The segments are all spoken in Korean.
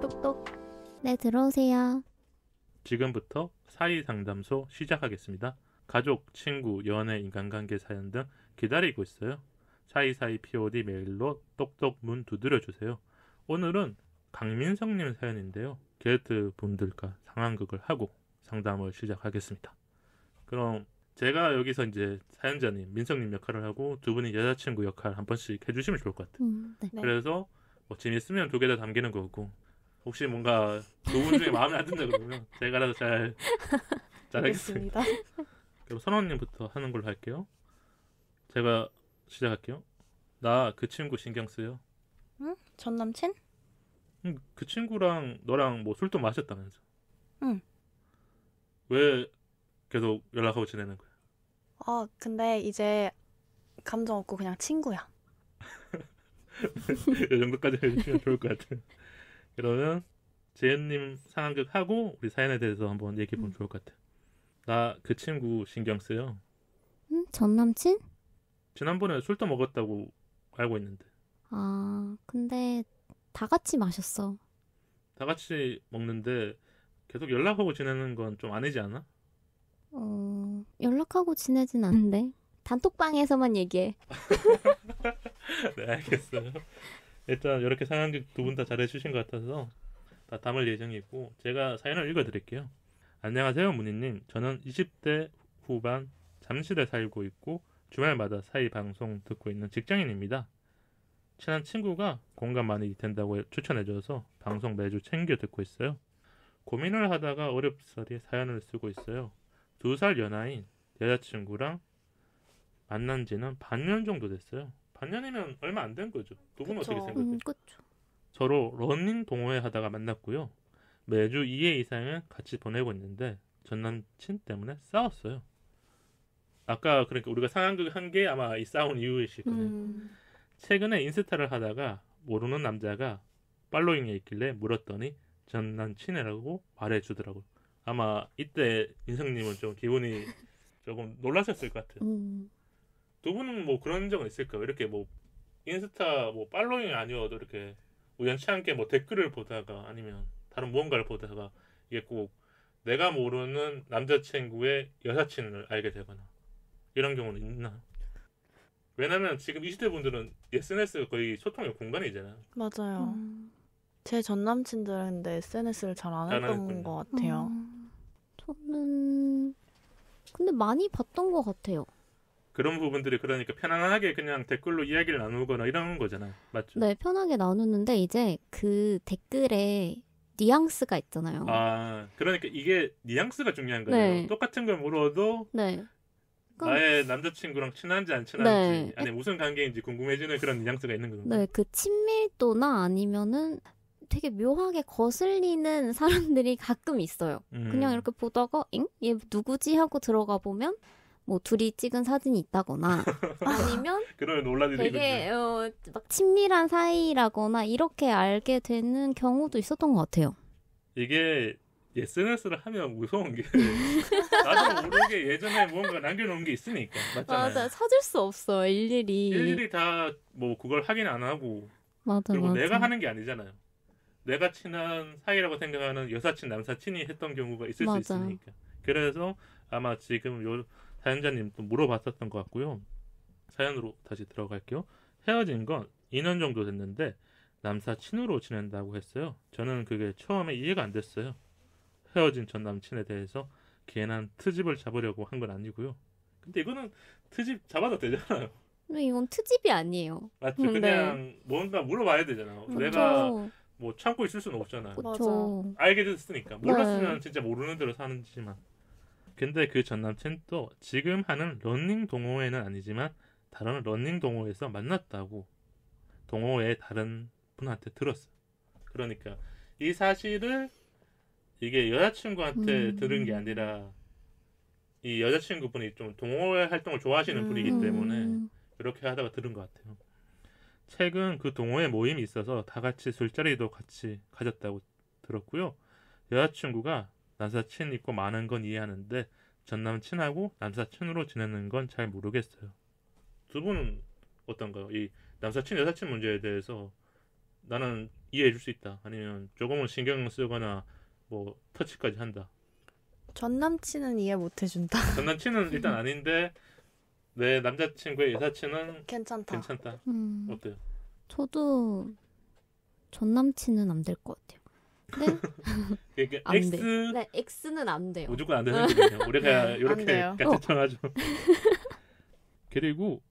똑똑. 네, 들어오세요. 지금부터 사이상담소 시작하겠습니다. 가족, 친구, 연애, 인간관계 사연 등 기다리고 있어요. 사이사이 POD 메일로 똑똑 문 두드려주세요. 오늘은 강민성님 사연인데요. 게스트 분들과 상황극을 하고 상담을 시작하겠습니다. 그럼 제가 여기서 이제 사연자님, 민성님 역할을 하고 두 분이 여자친구 역할 한 번씩 해주시면 좋을 것 같아요. 네. 그래서 뭐 재밌으면 두 개 다 담기는 거고, 혹시 뭔가 두 분 중에 마음에 안 든다 그러면 제가 알아서 잘 하겠습니다. 그럼 선원님부터 하는 걸로 할게요. 제가 시작할게요. 나 그 친구 신경 쓰여. 응? 전 남친? 그 친구랑 너랑 뭐 술도 마셨다면서. 응. 왜 계속 연락하고 지내는 거야? 근데 이제 감정 없고 그냥 친구야. 이 정도까지 해주시면 좋을 것 같아요. 그러면 재현님 상황극 하고 우리 사연에 대해서 한번 얘기해보면 좋을 것 같아요. 나 그 친구 신경 쓰여. 전 남친? 지난번에 술도 먹었다고 알고 있는데. 근데 다 같이 마셨어. 다 같이 먹는데 계속 연락하고 지내는 건 좀 아니지 않아? 연락하고 지내진 않는데. 단톡방에서만 얘기해. 네, 알겠어요. 일단 이렇게 상황극 두 분 다 잘해주신 것 같아서 다 담을 예정이고, 제가 사연을 읽어드릴게요. 안녕하세요, 문희님. 저는 20대 후반 잠실에 살고 있고 주말마다 사이 방송 듣고 있는 직장인입니다. 친한 친구가 공감 많이 된다고 추천해줘서 방송 매주 챙겨 듣고 있어요. 고민을 하다가 어렵사리 사연을 쓰고 있어요. 2살 연하인 여자친구랑 만난 지는 반년 정도 됐어요. 반년이면 얼마 안 된 거죠. 두 분 어떻게 생각해요? 그쵸. 서로 러닝 동호회 하다가 만났고요. 매주 2회 이상은 같이 보내고 있는데 전 남친 때문에 싸웠어요. 아까 그러니까 우리가 상황극 한 게 아마 이 싸운 이유이실 거예요. 최근에 인스타를 하다가 모르는 남자가 팔로잉에 있길래 물었더니 전 남친이라고 말해주더라고요. 아마 이때 민성님은 좀 기분이 조금 놀라셨을 것 같아요. 두 분은 뭐 그런 적은 있을까요? 이렇게 뭐 인스타 뭐 팔로잉이 아니어도 이렇게 우연치 않게 뭐 댓글을 보다가 아니면 다른 무언가를 보다가 이게 꼭 내가 모르는 남자친구의 여사친을 알게 되거나 이런 경우는 있나? 왜냐면 지금 20대 분들은 SNS가 거의 소통의 공간이잖아요. 맞아요. 제 전 남친들은 근데 SNS를 잘 안 했던 것 같아요. 저는 근데 많이 봤던 것 같아요. 그런 부분들이 그러니까 편안하게 그냥 댓글로 이야기를 나누거나 이런 거잖아요. 맞죠? 네, 편하게 나누는데 이제 그 댓글에 뉘앙스가 있잖아요. 그러니까 이게 뉘앙스가 중요한 거예요. 네. 똑같은 걸 물어도 네. 나의 남자친구랑 친한지 안 친한지 네. 아니 무슨 관계인지 궁금해지는 그런 뉘앙스가 있는 거죠. 네, 그 친밀도나 아니면은 되게 묘하게 거슬리는 사람들이 가끔 있어요. 그냥 이렇게 보다가 엥? 얘 누구지? 하고 들어가 보면 뭐 둘이 찍은 사진이 있다거나 아니면 그러면 논란이 되게 막 친밀한 사이라거나 이렇게 알게 되는 경우도 있었던 것 같아요. 이게 SNS를 하면 무서운 게 나도 모르게 예전에 무언가 남겨놓은 게 있으니까 맞잖아요. 맞아, 찾을 수 없어 일일이 다 뭐 그걸 확인 안 하고 맞아. 그리고 내가 하는 게 아니잖아요. 내가 친한 사이라고 생각하는 여사친 남사친이 했던 경우가 있을 수 있으니까. 그래서 아마 지금 요 사연자님 또 물어봤었던 것 같고요. 사연으로 다시 들어갈게요. 헤어진 건 2년 정도 됐는데 남사친으로 지낸다고 했어요. 저는 그게 처음에 이해가 안 됐어요. 헤어진 전 남친에 대해서 괜한 트집을 잡으려고 한 건 아니고요. 근데 이거는 트집 잡아도 되잖아요. 근데 이건 트집이 아니에요. 맞죠? 그냥 뭔가 물어봐야 되잖아요. 그쵸. 내가 뭐 참고 있을 수는 없잖아요. 그쵸. 알게 됐으니까. 몰랐으면 진짜 모르는 대로 사는지만. 근데 그 전 남친도 지금 하는 러닝 동호회는 아니지만 다른 러닝 동호회에서 만났다고 동호회 다른 분한테 들었어요. 그러니까 이 사실을 이게 여자친구한테 들은 게 아니라 이 여자친구분이 좀 동호회 활동을 좋아하시는 분이기 때문에 이렇게 하다가 들은 것 같아요. 최근 그 동호회 모임이 있어서 다 같이 술자리도 같이 가졌다고 들었고요. 여자친구가 남사친 있고 많은 건 이해하는데 전 남친하고 남사친으로 지내는 건 잘 모르겠어요. 두 분은 어떤가요? 이 남사친 여사친 문제에 대해서 나는 이해해 줄 수 있다. 아니면 조금은 신경 쓰거나 뭐 터치까지 한다. 전 남친은 이해 못 해준다. 전 남친은 일단 아닌데 내 남자친구의 여사친은 괜찮다. 어때요? 저도 전 남친은 안 될 것 같아요. 네? 이게 안 X 돼. 네, X는 안 돼요. 무조건 안 되는 거거든요. 우리가 네, 이렇게 안 돼요. 같이 청하죠. 그리고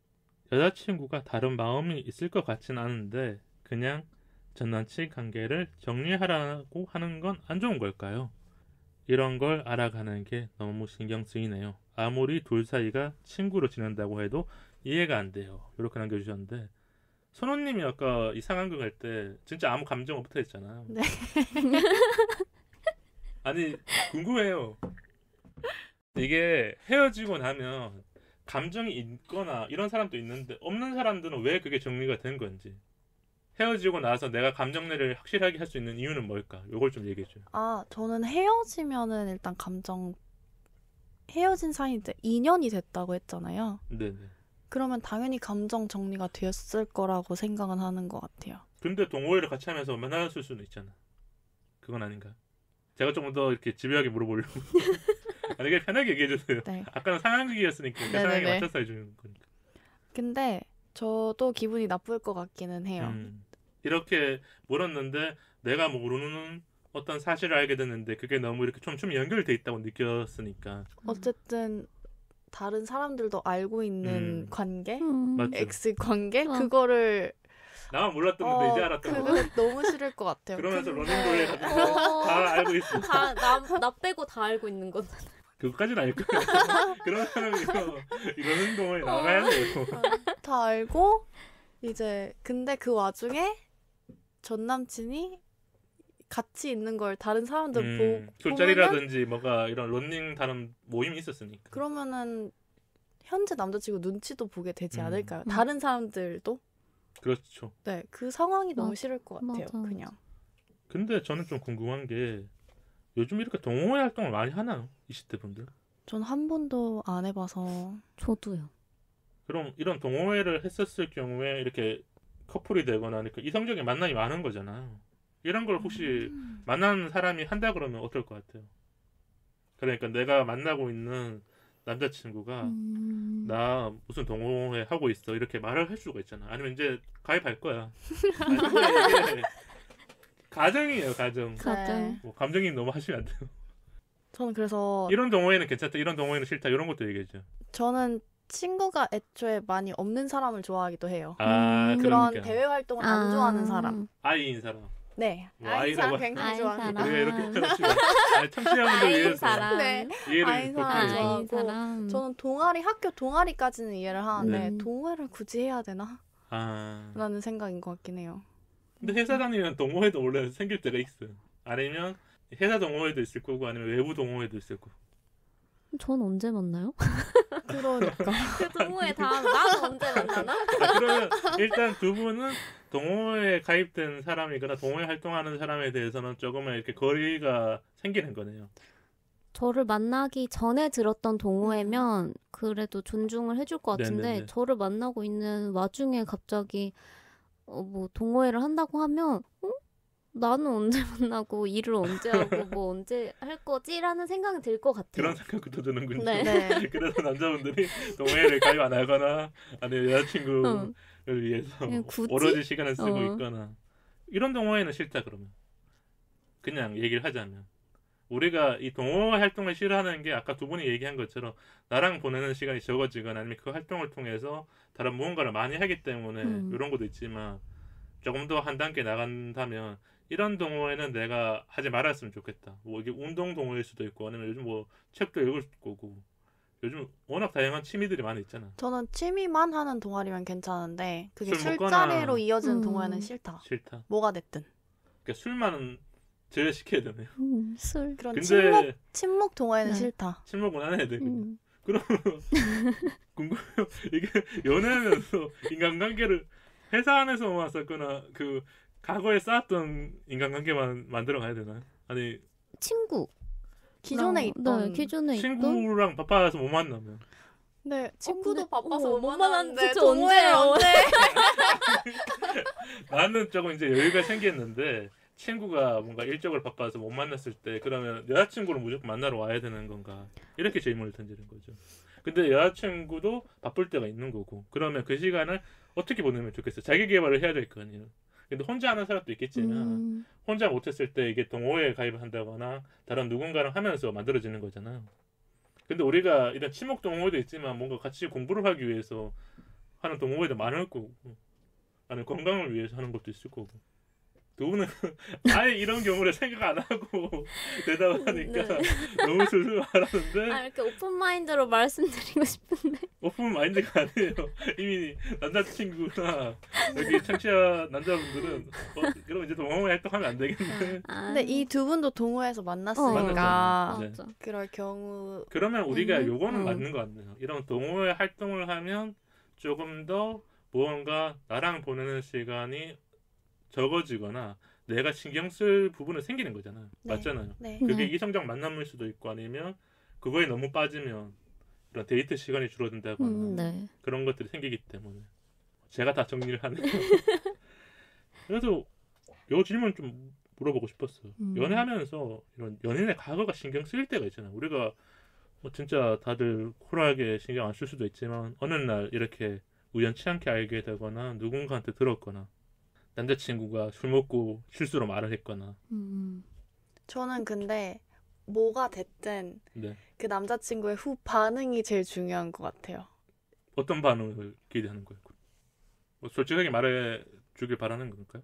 여자친구가 다른 마음이 있을 것 같진 않은데 그냥 전 남친 관계를 정리하라고 하는 건 안 좋은 걸까요? 이런 걸 알아가는 게 너무 신경 쓰이네요. 아무리 둘 사이가 친구로 지낸다고 해도 이해가 안 돼요. 이렇게 남겨주셨는데 선호님이 아까 이 상황극 할 때 진짜 아무 감정 없다 했잖아요. 네. 아니 궁금해요. 이게 헤어지고 나면 감정이 있거나 이런 사람도 있는데 없는 사람들은 왜 그게 정리가 된 건지, 헤어지고 나서 내가 감정내를 확실하게 할 수 있는 이유는 뭘까? 요걸 좀 얘기해줘요. 저는 헤어지면은 일단 헤어진 사이인데 2년이 됐다고 했잖아요. 네네. 그러면 당연히 감정 정리가 되었을 거라고 생각은 하는 것 같아요. 근데 동호회를 같이 하면서 만났을 수는 있잖아. 그건 아닌가요? 제가 조금 더 이렇게 집요하게 물어보려고. 아니, 그냥 편하게 얘기해주세요. 네. 아까는 상황극이었으니까 그 상황에 맞춰서 해주는 거니까. 근데 저도 기분이 나쁠 것 같기는 해요. 이렇게 물었는데 내가 모르는 어떤 사실을 알게 됐는데 그게 너무 이렇게 촘촘히 연결돼 있다고 느꼈으니까. 어쨌든 다른 사람들도 알고 있는 관계? 맞죠. X 관계? 그거를 나만 몰랐던 건데 이제 알았던 거. 그거 너무 싫을 것 같아요. 그러면서 러닝돌에 가지고 다 알고 있어. 나 빼고 다 알고 있는 거잖아. 그것까지는 알 거야. 그런 사람이 이런 동호회 나가야 돼요. 다 알고 이제 근데 그 와중에 전 남친이 같이 있는 걸 다른 사람들 보면은 술자리라든지 뭐가 이런 러닝 다른 모임이 있었으니까. 그러면은 현재 남자친구 눈치도 보게 되지 않을까요? 다른 사람들도? 그렇죠. 네, 그 상황이 너무 싫을 것 같아요. 맞아. 그냥. 근데 저는 좀 궁금한 게 요즘 이렇게 동호회 활동을 많이 하나요? 20대 분들? 전 한 번도 안 해봐서. 저도요. 그럼 이런 동호회를 했었을 경우에 이렇게 커플이 되거나 그러니까 이성적인 만남이 많은 거잖아요. 이런 걸 혹시 만나는 사람이 한다 그러면 어떨 것 같아요? 그러니까 내가 만나고 있는 남자친구가 나 무슨 동호회 하고 있어 이렇게 말을 할 수가 있잖아. 아니면 이제 가입할 거야. 아니, 이게 가정이에요, 가정. 네. 뭐 감정이 너무 하시면 안 돼요. 저는 그래서 이런 동호회는 괜찮다, 이런 동호회는 싫다, 이런 것도 얘기해줘. 저는 친구가 애초에 많이 없는 사람을 좋아하기도 해요. 아, 그런 그러니까. 대외 활동을 안 좋아하는 사람. 아이인 사람. 네. 뭐 아이인 사람 아이라고- 굉장히 아이인 좋아합니다. 사람. 우리가 이렇게 해가지고 청취자분들 아이인 위해서 사람. 네. 이해를 아이인 사람. 돕기 위해서. 아이인 사람. 저는 학교 동아리까지는 이해를 하는데 네. 동호회를 굳이 해야 되나? 아. 라는 생각인 것 같긴 해요. 근데 회사 다니면 동호회도 원래 생길 때가 있어요. 아니면 회사 동호회도 있을 거고 아니면 외부 동호회도 있을 거고. 전 언제 만나요? 그러니까. 그 동호회 나는 언제 만나나? 그러면 일단 두 분은 동호회에 가입된 사람이거나 동호회 활동하는 사람에 대해서는 조금은 이렇게 거리가 생기는 거네요. 저를 만나기 전에 들었던 동호회면 그래도 존중을 해줄 것 같은데 네네네. 저를 만나고 있는 와중에 갑자기 뭐 동호회를 한다고 하면 나는 언제 만나고 일을 언제 하고 뭐 언제 할 거지라는 생각이 들 것 같아요. 그런 생각부터 드는군요. 네. 네. 그래서 남자분들이 동호회를 가입 안 하거나 아니면 여자친구를 위해서 그냥 굳이? 오로지 시간을 쓰고 어. 있거나 이런 동호회는 싫다 그러면 그냥 얘기를 하자면 우리가 이 동호회 활동을 싫어하는 게 아까 두 분이 얘기한 것처럼 나랑 보내는 시간이 적어지거나 아니면 그 활동을 통해서 다른 무언가를 많이 하기 때문에 이런 것도 있지만 조금 더 한 단계 나간다면 이런 동호회는 내가 하지 말았으면 좋겠다. 뭐 이게 운동 동호회일 수도 있고 아니면 요즘 뭐 책도 읽을 거고 요즘 워낙 다양한 취미들이 많이 있잖아. 저는 취미만 하는 동아리면 괜찮은데 그게 술 먹거나. 술자리로 이어지는 동호회는 싫다. 싫다. 뭐가 됐든. 그러니까 술만 제외시켜야 되네요. 술. 그런 근데 친목 동호회는 네. 싫다. 침묵은 안 해야 돼. 그냥. 그럼 궁금해요. 이게 연애하면서 인간관계를 회사 안에서만 썼거나 그 과거에 쌓았던 인간관계만 만들어 가야 되나요? 아니 친구. 기존에 있던 기존에 있던 친구랑 바빠서 못 만나면. 네, 친구도 근데, 바빠서 못 못 만났는데 만났는데 동호회 언제? 나는 조금 이제 여유가 생겼는데 친구가 뭔가 일적으로 바빠서 못 만났을 때 그러면 여자친구를 무조건 만나러 와야 되는 건가 이렇게 질문을 던지는 거죠. 근데 여자친구도 바쁠 때가 있는 거고 그러면 그 시간을 어떻게 보내면 좋겠어? 자기 개발을 해야 될 거 아니에요. 근데 혼자 하는 사람도 있겠지만 혼자 못했을 때 이게 동호회에 가입을 한다거나 다른 누군가랑 하면서 만들어지는 거잖아요. 근데 우리가 이런 친목 동호회도 있지만 뭔가 같이 공부를 하기 위해서 하는 동호회도 많을 거고 아니 건강을 위해서 하는 것도 있을 거고 두 분은 아예 이런 경우를 생각 안 하고 대답하니까 너무 슬슬 말하는데 이렇게 오픈 마인드로 말씀드리고 싶은데 오픈 마인드가 아니에요. 이미 남자친구나 여기 청취자 남자분들은 그럼 이제 동호회 활동하면 안 되겠네. 근데 이 두 분도 동호회에서 만났으니까 만났죠. 그럴 경우 그러면 우리가 요거는 맞는 것 같네요. 이런 동호회 활동을 하면 조금 더 무언가 나랑 보내는 시간이 적어지거나 내가 신경 쓸 부분은 생기는 거잖아요. 네. 맞잖아요. 네. 그게 이성적 만남일 수도 있고 아니면 그거에 너무 빠지면 그런 데이트 시간이 줄어든다거나 네. 그런 것들이 생기기 때문에 제가 다 정리를 하네요. 그래서 요 질문 좀 물어보고 싶었어요. 연애하면서 이런 연인의 과거가 신경 쓰일 때가 있잖아요. 우리가 뭐 진짜 다들 쿨하게 신경 안 쓸 수도 있지만 어느 날 이렇게 우연치 않게 알게 되거나 누군가한테 들었거나 남자친구가 술 먹고 실수로 말을 했거나 저는 근데 뭐가 됐든 네. 그 남자친구의 후 반응이 제일 중요한 것 같아요. 어떤 반응을 기대하는 거예요? 뭐 솔직하게 말해 주길 바라는 건가요?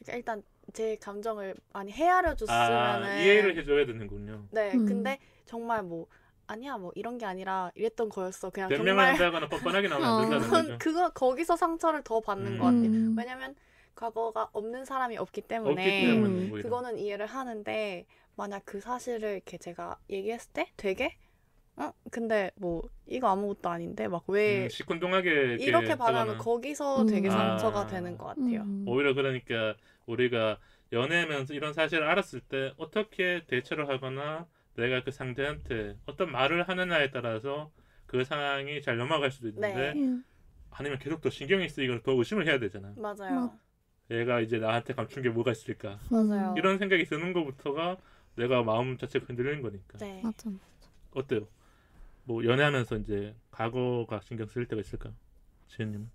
그러니까 일단 제 감정을 많이 헤아려 줬으면은 이해를 해줘야 되는군요. 네, 근데 정말 뭐 아니야 뭐 이런 게 아니라 이랬던 거였어. 그냥 변명을 정말 한다거나 뻔뻔하게 나오면 안 된다는 거죠. 그거 거기서 상처를 더 받는 것 같아요. 왜냐면 과거가 없는 사람이 없기 때문에 오히려. 그거는 이해를 하는데 만약 그 사실을 이렇게 제가 얘기했을 때 되게 근데 뭐 이거 아무것도 아닌데 막 왜 시큰둥하게 이렇게 반하면 거기서 되게 상처가 되는 것 같아요. 오히려 그러니까 우리가 연애하면서 이런 사실을 알았을 때 어떻게 대처를 하거나 내가 그 상대한테 어떤 말을 하느냐에 따라서 그 상황이 잘 넘어갈 수도 있는데 아니면 계속 더 신경이 쓰이거나 더 의심을 해야 되잖아요. 맞아요. 얘가 이제 나한테 감춘 게 뭐가 있을까? 맞아요. 이런 생각이 드는 것부터가 내가 마음 자체가 흔들리는 거니까. 네. 맞아. 어때요? 뭐 연애하면서 이제 과거가 신경 쓰일 때가 있을까? 지은님은?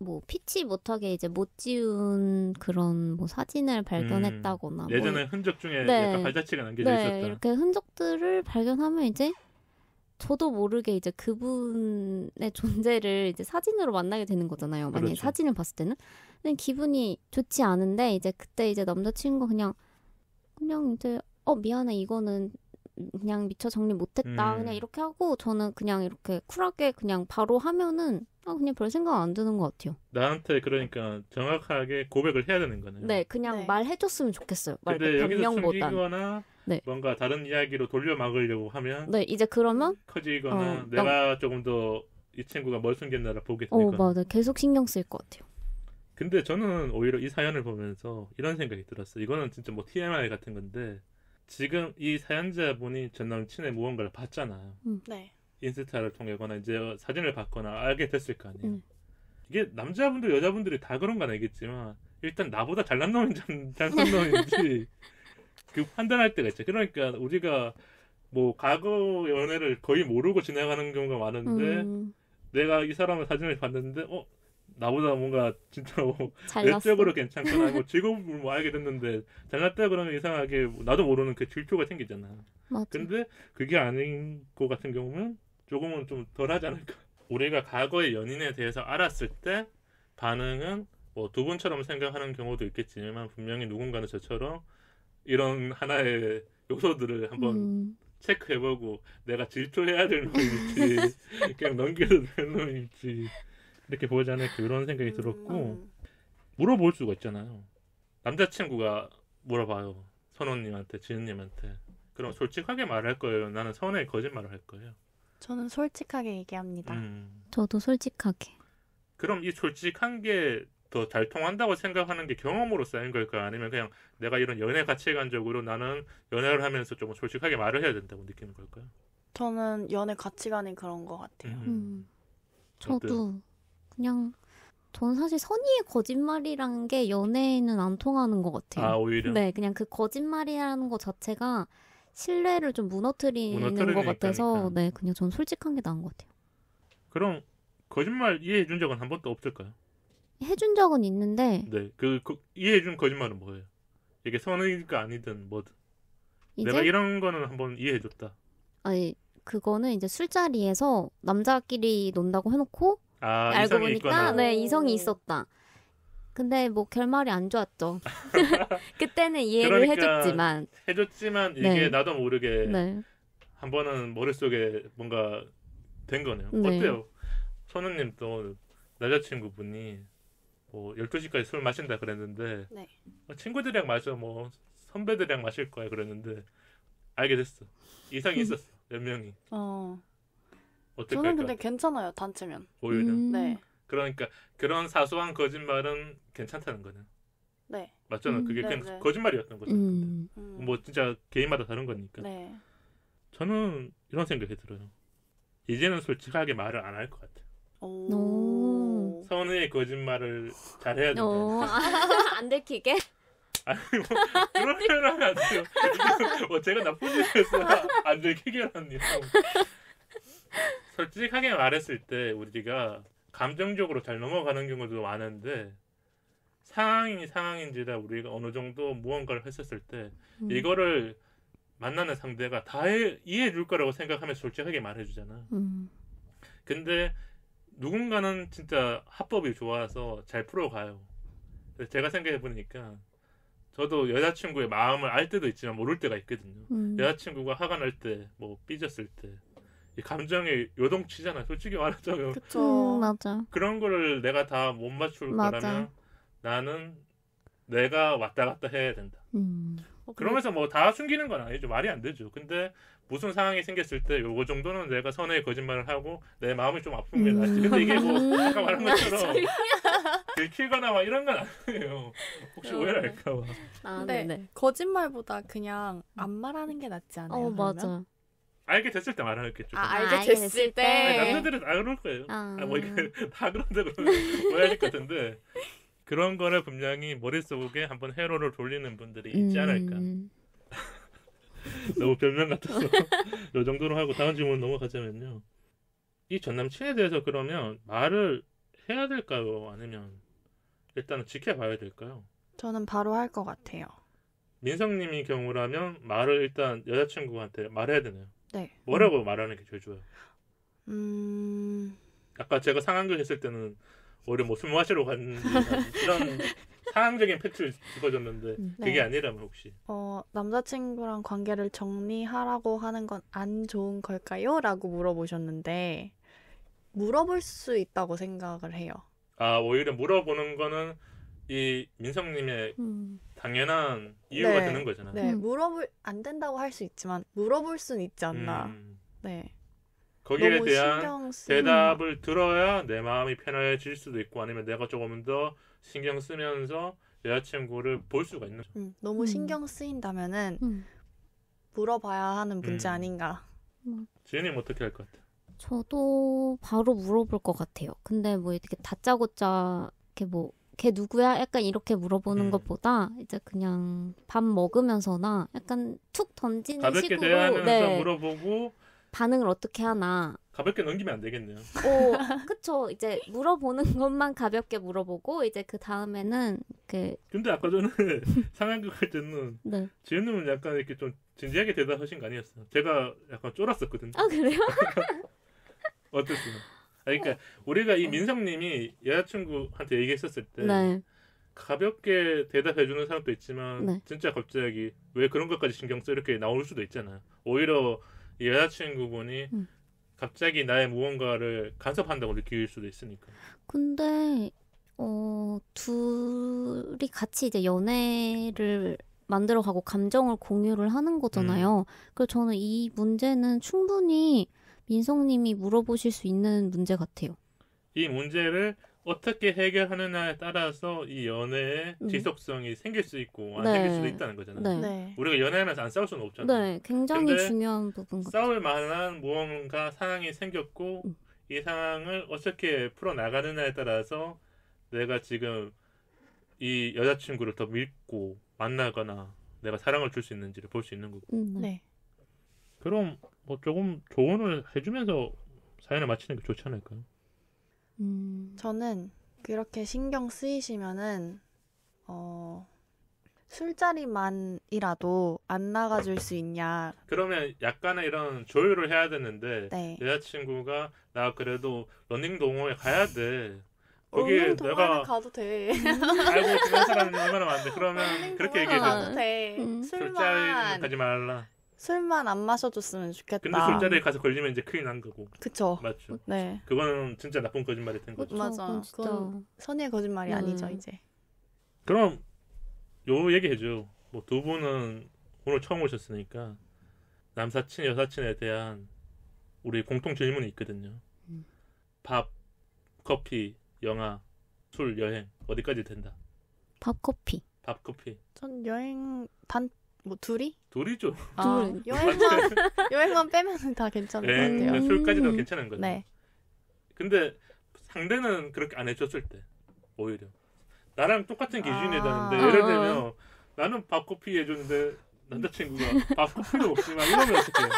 뭐 피치 못하게 이제 못 지운 그런 뭐 사진을 발견했다거나 예전에 흔적 중에 네. 약간 발자취가 남겨져 있었다. 이렇게 흔적들을 발견하면 이제 저도 모르게 이제 그분의 존재를 이제 사진으로 만나게 되는 거잖아요. 만약에 그렇죠. 사진을 봤을 때는. 근데 기분이 좋지 않은데 이제 그때 이제 남자친구가 그냥 이제 미안해 이거는 그냥 미처 정리 못했다. 그냥 이렇게 하고 저는 그냥 이렇게 쿨하게 그냥 바로 하면은 그냥 별 생각 안 드는 것 같아요. 나한테 그러니까 정확하게 고백을 해야 되는 거네요. 네, 그냥 말해줬으면 좋겠어요. 근데 여기서 변명보단. 숨기거나 뭔가 다른 이야기로 돌려 막으려고 하면 네, 이제 그러면 커지거나 내가 조금 더 이 친구가 뭘 숨겼나를 보게 되니까. 맞아. 계속 신경 쓸 것 같아요. 근데 저는 오히려 이 사연을 보면서 이런 생각이 들었어요. 이거는 진짜 뭐 TMI 같은 건데 지금 이 사연자분이 전 남친의 무언가를 봤잖아요. 네. 인스타를 통해거나 이제 사진을 봤거나 알게 됐을 거 아니에요. 이게 남자분들 여자분들이 다 그런 건 알겠지만 일단 나보다 잘난 놈인지 잘난 놈인지 그 판단할 때가 있죠. 그러니까 우리가 뭐 과거 연애를 거의 모르고 지나가는 경우가 많은데 내가 이 사람의 사진을 봤는데 나보다 뭔가 진짜 뭐 외적으로 괜찮거나 뭐 직업을 뭐 알게 됐는데 잘났다 그러면 이상하게 나도 모르는 그 질투가 생기잖아. 맞아. 근데 그게 아닌 것 같은 경우는 조금은 좀 덜하지 않을까. 우리가 과거의 연인에 대해서 알았을 때 반응은 뭐 두 분처럼 생각하는 경우도 있겠지만 분명히 누군가는 저처럼 이런 하나의 요소들을 한번 체크해보고 내가 질투해야 될 놈인지 그냥 넘겨도 될 놈인지 이렇게 보지 않을까 이런 생각이 들었고 물어볼 수가 있잖아요. 남자친구가 물어봐요. 선호님한테 지은님한테. 그럼 솔직하게 말할 거예요? 나는 선호에 거짓말을 할 거예요? 저는 솔직하게 얘기합니다. 저도 솔직하게. 그럼 이 솔직한 게 더 잘 통한다고 생각하는 게 경험으로 쌓인 걸까? 아니면 그냥 내가 이런 연애 가치관적으로 나는 연애를 하면서 좀 솔직하게 말을 해야 된다고 느끼는 걸까요? 저는 연애 가치관이 그런 것 같아요. 저도 그냥 전 사실 선의의 거짓말이란 게 연애에는 안 통하는 것 같아요. 아, 오히려? 네, 그냥 그 거짓말이라는 것 자체가 신뢰를 좀 무너뜨리는 것 같아서 네, 그냥 전 솔직한 게 나은 것 같아요. 그럼 거짓말 이해해 준 적은 한 번도 없을까요? 해준 적은 있는데 네, 그 이해해 준 거짓말은 뭐예요? 이게 선의가 아니든 뭐든 이제 내가 이런 거는 한번 이해해 줬다. 아니 그거는 이제 술자리에서 남자끼리 논다고 해놓고 아, 알고 이성이 보니까 있거나. 네 이성이 있었다. 근데 뭐 결말이 안 좋았죠. 그때는 이해를 그러니까 해줬지만 해줬지만 이게 네. 나도 모르게 네. 한 번은 머릿속에 뭔가 된 거네요. 네. 어때요? 선우님 또 남자친구분이 뭐 12시까지 술 마신다 그랬는데 네. 친구들이랑 마셔 뭐 선배들이랑 마실 거야 그랬는데 알게 됐어. 이성이 있었어. 몇 명이. 어떨까요? 저는 근데 괜찮아요. 단체면. 오히려. 네. 그러니까 그런 사소한 거짓말은 괜찮다는 거네. 네. 맞잖아. 그게 네, 그냥 네. 거짓말이었던 거죠. 음. 뭐 진짜 개인마다 다른 거니까. 네. 저는 이런 생각이 들어요. 이제는 솔직하게 말을 안 할 것 같아요. 오. 선의의 거짓말을 잘해야 된다. 안 들키게? 아니 뭐 그런 표현을 하면 안 돼요. 이게 뭐 제가 나쁜 짓을 해서 안 들키게라니요. 솔직하게 말했을 때 우리가 감정적으로 잘 넘어가는 경우도 많은데 상황인지라 우리가 어느 정도 무언가를 했었을 때 이거를 만나는 상대가 다 이해해 줄 거라고 생각하면 솔직하게 말해주잖아. 근데 누군가는 진짜 합법이 좋아서 잘 풀어가요. 그래서 제가 생각해 보니까 저도 여자친구의 마음을 알 때도 있지만 모를 때가 있거든요. 여자친구가 화가 날 때, 뭐 삐졌을 때 이 감정이 요동치잖아. 솔직히 말하자면. 그쵸. 맞아. 그런 거를 내가 다 못 맞출 맞아. 거라면 나는 내가 왔다 갔다 해야 된다. 근데 그러면서 뭐 다 숨기는 건 아니죠. 말이 안 되죠. 근데 무슨 상황이 생겼을 때 요거 정도는 내가 선의의 거짓말을 하고 내 마음이 좀 아픈 게 낫지. 근데 이게 뭐 아까 말한 것처럼 들키거나 막 이런 건 아니에요. 혹시 오해할까 봐. 근데 네네. 거짓말보다 그냥 안 말하는 게 낫지 않아요? 그러면? 맞아. 알게 됐을 때 말하겠죠. 알게 됐을 때. 아니, 남자들은 다 그럴 거예요. 뭐 이게 다 그런데 오해하실 것 같은데 그런 거를 분명히 머릿속에 한번 회로를 돌리는 분들이 있지 않을까. 너무 변명 같아서 이 정도로 하고 다음 질문 넘어가자면요. 이 전남친에 대해서 그러면 말을 해야 될까요? 아니면 일단은 지켜봐야 될까요? 저는 바로 할 것 같아요. 민성님이 경우라면 말을 일단 여자친구한테 말해야 되나요? 네. 뭐라고 말하는 게 제일 좋아요? 아까 제가 상황극 했을 때는 오히려 뭐 술 마시러 갔는지 이런 상황적인 팩트를 짚어줬는데 그게 네. 아니라면 혹시 남자친구랑 관계를 정리하라고 하는 건 안 좋은 걸까요? 라고 물어보셨는데 물어볼 수 있다고 생각을 해요. 아 오히려 물어보는 거는 이 민성님의 당연한 이유가 네. 되는 거잖아요. 네, 안 된다고 할 수 있지만 물어볼 수는 있지 않나. 네. 거기에 너무 대한 신경 쓰이는 대답을 들어야 내 마음이 편해질 수도 있고 아니면 내가 조금 더 신경 쓰면서 여자친구를 볼 수가 있는 거죠. 너무 신경 쓰인다면은 물어봐야 하는 문제 아닌가. 지은이는 어떻게 할 것 같아? 저도 바로 물어볼 것 같아요. 근데 뭐 이렇게 다짜고짜 이렇게 뭐 걔 누구야? 약간 이렇게 물어보는 것보다 이제 그냥 밥 먹으면서나 약간 툭 던지는 가볍게 식으로 대하면서 물어보고 반응을 어떻게 하나. 가볍게 넘기면 안 되겠네요. 그쵸. 이제 물어보는 것만 가볍게 물어보고 이제 그 다음에는 근데 아까 전에 상황극 할 때는 네. 지은님은 약간 이렇게 좀 진지하게 대답하신 거 아니었어요? 제가 약간 쫄았었거든요. 아 그래요? 어땠어요? 그러니까 우리가 이 민성님이 여자친구한테 얘기했었을 때 네. 가볍게 대답해주는 사람도 있지만 네. 진짜 갑자기 왜 그런 것까지 신경 써 이렇게 나올 수도 있잖아요. 오히려 이 여자친구분이 갑자기 나의 무언가를 간섭한다고 느낄 수도 있으니까. 근데 둘이 같이 이제 연애를 만들어가고 감정을 공유를 하는 거잖아요. 그래서 저는 이 문제는 충분히 민성님이 물어보실 수 있는 문제 같아요. 이 문제를 어떻게 해결하느냐에 따라서 이 연애의 지속성이 생길 수 있고 안 생길 수도 있다는 거잖아요. 네. 네. 우리가 연애하면서 안 싸울 수는 없잖아요. 네, 굉장히 근데 중요한 부분 같아요. 싸울 만한 무언가 상황이 생겼고 이 상황을 어떻게 풀어나가느냐에 따라서 내가 지금 이 여자친구를 더 믿고 만나거나 내가 사랑을 줄 수 있는지를 볼 수 있는 거고. 네. 그럼 뭐 조금 조언을 해주면서 사연을 마치는 게 좋지 않을까요? 저는 그렇게 신경 쓰이시면은 술자리만이라도 안 나가줄 수 있냐. 그러면 약간의 이런 조율을 해야 되는데 네. 여자친구가 나 그래도 러닝 동호회 가야 돼. 거기에 내가 가도 돼. 알고 지낸 사람이 얼마나 많은데 그러면 그렇게 얘기해줘. 가도 돼. 술자리 가지 말라. 술만 안 마셔줬으면 좋겠다. 근데 술자리에 가서 걸리면 이제 큰일 난 거고. 그쵸. 맞죠. 네. 그거는 진짜 나쁜 거짓말이 된 거죠. 맞아. 그건 선의의 거짓말이 아니죠, 이제. 그럼 요 얘기해줘. 뭐 두 분은 오늘 처음 오셨으니까 남사친, 여사친에 대한 우리 공통 질문이 있거든요. 밥, 커피, 영화, 술, 여행 어디까지 된다? 밥, 커피. 밥, 커피. 전 여행 둘이? 둘이죠. 여행만 빼면은 다 괜찮은 것 같아요. 술까지도 괜찮은 거죠. 네. 근데 상대는 그렇게 안 해줬을 때 오히려 나랑 똑같은 기준이 되는데 예를 들면 나는 밥 커피 해줬는데 남자친구가 밥 커피도 없지만 이러면 어떡해요?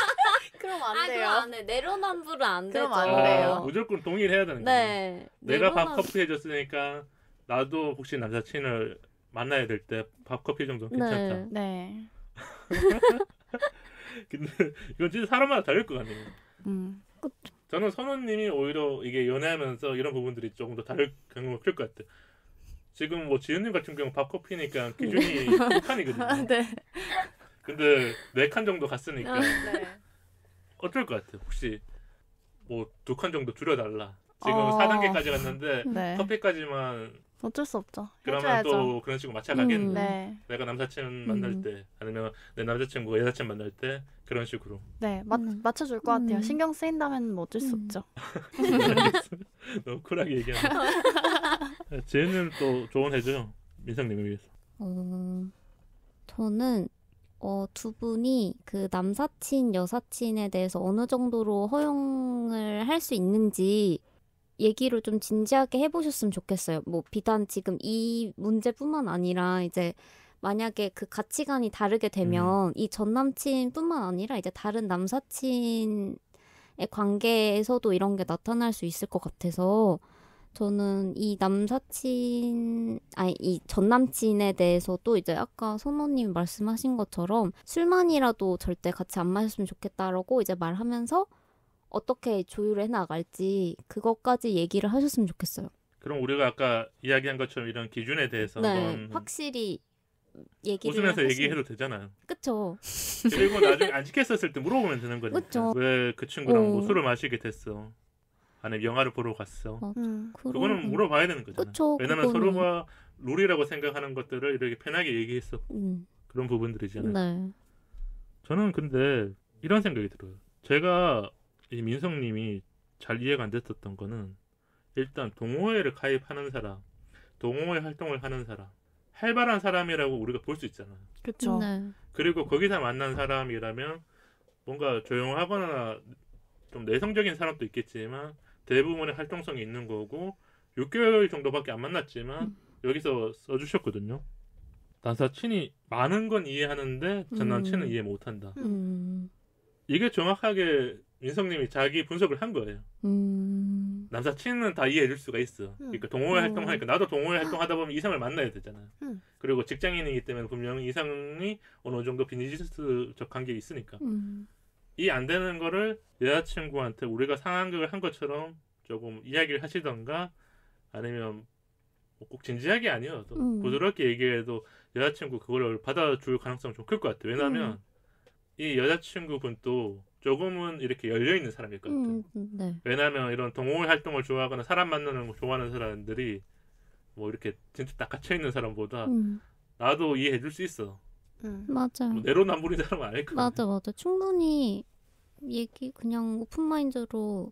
그럼 안 돼요. 그럼 안 해. 내로남불은 안 되죠. 그럼 안 돼요. 무조건 동의를 해야 되는 거예요. 네. 내가 밥 커피 해줬으니까 나도 혹시 남자친을 만나야 될 때 밥 커피 정도는 괜찮다. 네. 근데 이건 진짜 사람마다 다를 것 같네요. 그쵸. 저는 선우님이 오히려 이게 연애하면서 이런 부분들이 조금 더 다를 경우가 클 것 같아요. 지금 뭐 지은님 같은 경우 밥 커피니까 기준이 2칸이거든요. 네. 근데 4칸 정도 갔으니까 네. 어떨 것 같아요? 혹시 뭐 2칸 정도 줄여달라. 지금 4단계까지 갔는데 네. 커피까지만 어쩔 수 없죠. 그러면 해줘야죠. 또 그런 식으로 맞춰가겠네. 네. 내가 남사친 만날 때 아니면 내 남자친구가 여자친 만날 때 그런 식으로. 네. 맞춰줄 것 같아요. 신경 쓰인다면 뭐 어쩔 수 없죠. 너무 쿨하게 얘기하네. 쟤는 또 조언해줘요. 민성님을 위해서. 저는 두 분이 그 남사친, 여사친에 대해서 어느 정도로 허용을 할 수 있는지 얘기를 좀 진지하게 해보셨으면 좋겠어요. 뭐 비단 지금 이 문제뿐만 아니라 이제 만약에 그 가치관이 다르게 되면 이 전 남친뿐만 아니라 이제 다른 남사친의 관계에서도 이런 게 나타날 수 있을 것 같아서 저는 이 전 남친에 대해서도 이제 아까 선호님 말씀하신 것처럼 술만이라도 절대 같이 안 마셨으면 좋겠다라고 이제 말하면서 어떻게 조율해 나갈지 그것까지 얘기를 하셨으면 좋겠어요. 그럼 우리가 아까 이야기한 것처럼 이런 기준에 대해서 한번 확실히 얘기를 웃으면서 얘기해도 되잖아요. 그쵸. 그리고 나중에 안 지켰었을 때 물어보면 되는 거니까. 그쵸. 왜 그 친구랑 뭐 술을 마시게 됐어? 아니면 영화를 보러 갔어? 그거는 물어봐야 되는 거잖아요. 그쵸, 왜냐면 그거는. 서로가 룰이라고 생각하는 것들을 이렇게 편하게 얘기했었고 그런 부분들이잖아요. 네. 저는 근데 이런 생각이 들어요. 제가 이 민성님이 잘 이해가 안 됐었던 거는 일단 동호회를 가입하는 사람, 동호회 활동을 하는 사람, 활발한 사람이라고 우리가 볼 수 있잖아요. 그렇죠. 네. 그리고 거기서 만난 사람이라면 뭔가 조용하거나 좀 내성적인 사람도 있겠지만 대부분의 활동성이 있는 거고 6개월 정도밖에 안 만났지만 여기서 써주셨거든요. 남사친이 많은 건 이해하는데 전 남친은 이해 못한다. 이게 정확하게 민성님이 자기 분석을 한 거예요. 남사친은 다 이해해줄 수가 있어. 그러니까 동호회 활동하니까 나도 동호회 활동하다 보면 이성을 만나야 되잖아요. 그리고 직장인이기 때문에 분명히 이성이 어느 정도 비즈니스적 관계가 있으니까. 이 안 되는 거를 여자친구한테 우리가 상황극을 한 것처럼 조금 이야기를 하시던가 아니면 꼭 진지하게 아니어도 부드럽게 얘기해도 여자친구 그걸 받아줄 가능성이 좀 클 것 같아요. 왜냐하면 이 여자친구분도 조금은 이렇게 열려있는 사람일 것 같아요. 네. 왜냐하면 이런 동호회 활동을 좋아하거나 사람 만나는 거 좋아하는 사람들이 뭐 이렇게 진짜 딱 갇혀있는 사람보다 나도 이해해줄 수 있어. 맞아요. 뭐 내로남불인 사람은 아닐 거야. 맞아. 충분히 그냥 오픈마인드로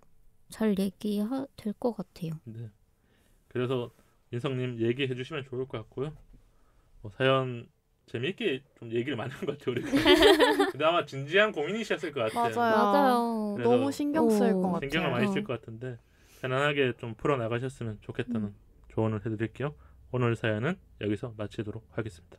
잘 얘기될 것 같아요. 네. 그래서 인성님 얘기해 주시면 좋을 것 같고요. 사연 재미있게 좀 얘기를 많이 한 것 같아요. 우리가. 근데 아마 진지한 고민이셨을 것 같아요. 맞아요. 너무 신경 쓸 것 같아요. 신경을 많이 쓸 것 같은데 편안하게 좀 풀어나가셨으면 좋겠다는 조언을 해드릴게요. 오늘 사연은 여기서 마치도록 하겠습니다.